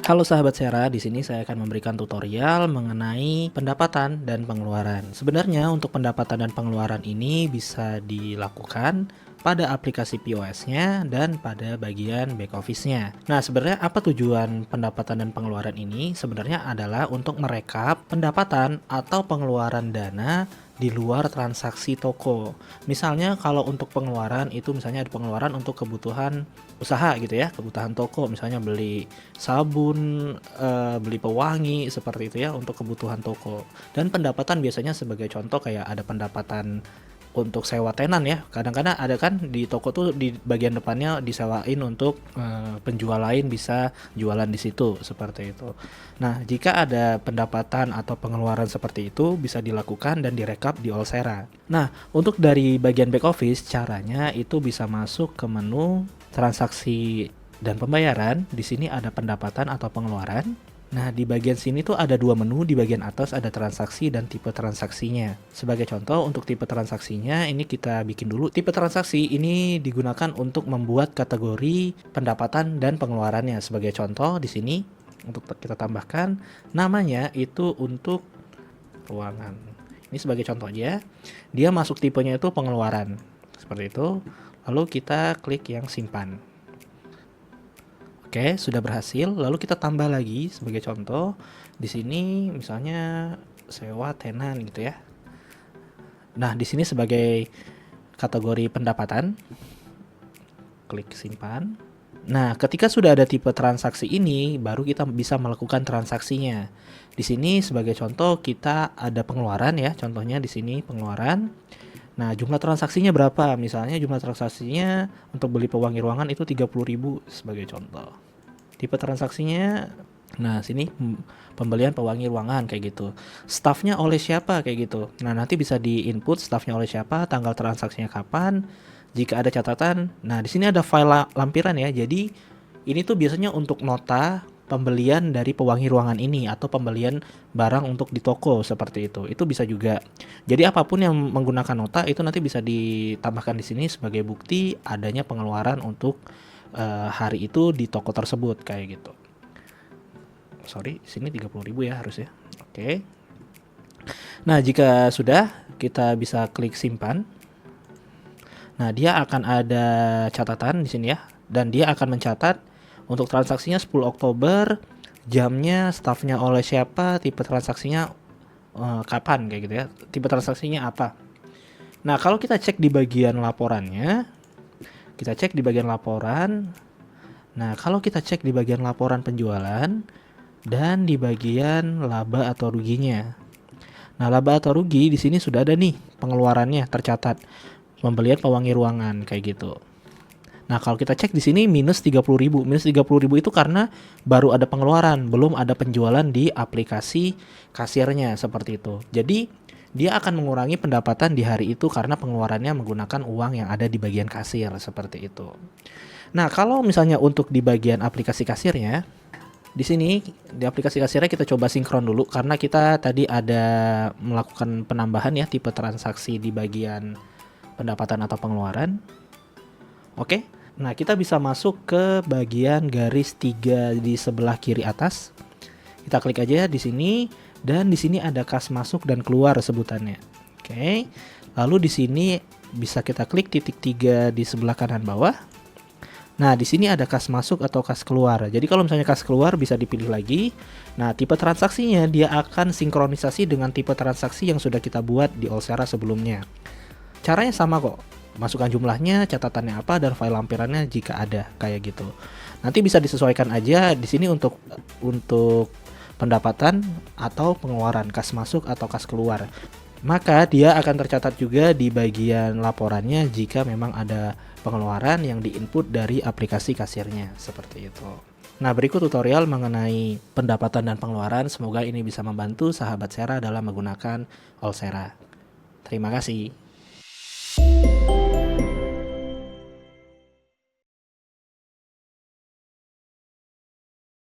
Halo sahabat Sera, di sini saya akan memberikan tutorial mengenai pendapatan dan pengeluaran. Sebenarnya untuk pendapatan dan pengeluaran ini bisa dilakukan pada aplikasi POS-nya dan pada bagian back office-nya. Nah, sebenarnya apa tujuan pendapatan dan pengeluaran ini? Sebenarnya adalah untuk merekap pendapatan atau pengeluaran dana di luar transaksi toko. Misalnya kalau untuk pengeluaran itu misalnya ada pengeluaran untuk kebutuhan usaha gitu ya, kebutuhan toko, misalnya beli sabun, beli pewangi seperti itu ya untuk kebutuhan toko. Dan pendapatan biasanya sebagai contoh kayak ada pendapatan untuk sewa tenan ya. Kadang-kadang ada kan di toko tuh di bagian depannya disewain untuk penjual lain bisa jualan di situ seperti itu. Nah, jika ada pendapatan atau pengeluaran seperti itu bisa dilakukan dan direkap di Allsera. Nah, untuk dari bagian back office caranya itu bisa masuk ke menu transaksi dan pembayaran. Di sini ada pendapatan atau pengeluaran. Nah, di bagian sini tuh ada dua menu, di bagian atas ada transaksi dan tipe transaksinya. Sebagai contoh, untuk tipe transaksinya ini kita bikin dulu. Tipe transaksi ini digunakan untuk membuat kategori pendapatan dan pengeluarannya. Sebagai contoh di sini untuk kita tambahkan namanya itu untuk ruangan. Ini sebagai contoh aja. Dia masuk tipenya itu pengeluaran. Seperti itu. Lalu kita klik yang simpan. Oke, sudah berhasil. Lalu kita tambah lagi sebagai contoh. Di sini misalnya sewa tenan gitu ya. Nah, di sini sebagai kategori pendapatan. Klik simpan. Nah, ketika sudah ada tipe transaksi ini, baru kita bisa melakukan transaksinya. Di sini sebagai contoh kita ada pengeluaran ya. Contohnya di sini pengeluaran. Nah, jumlah transaksinya berapa? Misalnya jumlah transaksinya untuk beli pewangi ruangan itu 30.000 sebagai contoh. Tipe transaksinya, nah sini pembelian pewangi ruangan kayak gitu. Staffnya oleh siapa kayak gitu. Nah, nanti bisa di input staffnya oleh siapa, tanggal transaksinya kapan, jika ada catatan. Nah, di sini ada file lampiran ya. Jadi ini tuh biasanya untuk nota pembelian dari pewangi ruangan ini atau pembelian barang untuk di toko seperti itu. Itu bisa juga. Jadi apapun yang menggunakan nota itu nanti bisa ditambahkan di sini sebagai bukti adanya pengeluaran untuk hari itu di toko tersebut kayak gitu. Sorry, sini 30.000 ya harusnya. Oke. Nah, jika sudah kita bisa klik simpan. Nah, dia akan ada catatan di sini ya, dan dia akan mencatat untuk transaksinya 10 Oktober, jamnya, staffnya oleh siapa, tipe transaksinya kapan kayak gitu ya, tipe transaksinya apa. Nah, kalau kita cek di bagian laporannya, kita cek di bagian laporan. Nah, kalau kita cek di bagian laporan penjualan dan di bagian laba atau ruginya. Nah, laba atau rugi di sini sudah ada nih pengeluarannya tercatat. Pembelian pewangi ruangan kayak gitu. Nah, kalau kita cek di sini minus 30.000. Minus 30.000 itu karena baru ada pengeluaran, belum ada penjualan di aplikasi kasirnya seperti itu. Jadi, dia akan mengurangi pendapatan di hari itu karena pengeluarannya menggunakan uang yang ada di bagian kasir seperti itu. Nah, kalau misalnya untuk di bagian aplikasi kasirnya, di sini di aplikasi kasirnya kita coba sinkron dulu karena kita tadi ada melakukan penambahan ya tipe transaksi di bagian pendapatan atau pengeluaran. Oke. Nah, kita bisa masuk ke bagian garis 3 di sebelah kiri atas. Kita klik aja di sini dan di sini ada kas masuk dan keluar sebutannya. Oke. Lalu di sini bisa kita klik titik 3 di sebelah kanan bawah. Nah, di sini ada kas masuk atau kas keluar. Jadi kalau misalnya kas keluar bisa dipilih lagi. Nah, tipe transaksinya dia akan sinkronisasi dengan tipe transaksi yang sudah kita buat di Allsera sebelumnya. Caranya sama kok. Masukkan jumlahnya, catatannya apa, dan file lampirannya jika ada kayak gitu. Nanti bisa disesuaikan aja di sini untuk pendapatan atau pengeluaran, kas masuk atau kas keluar. Maka dia akan tercatat juga di bagian laporannya jika memang ada pengeluaran yang diinput dari aplikasi kasirnya seperti itu. Nah, berikut tutorial mengenai pendapatan dan pengeluaran. Semoga ini bisa membantu sahabat Sera dalam menggunakan Allsera. Terima kasih.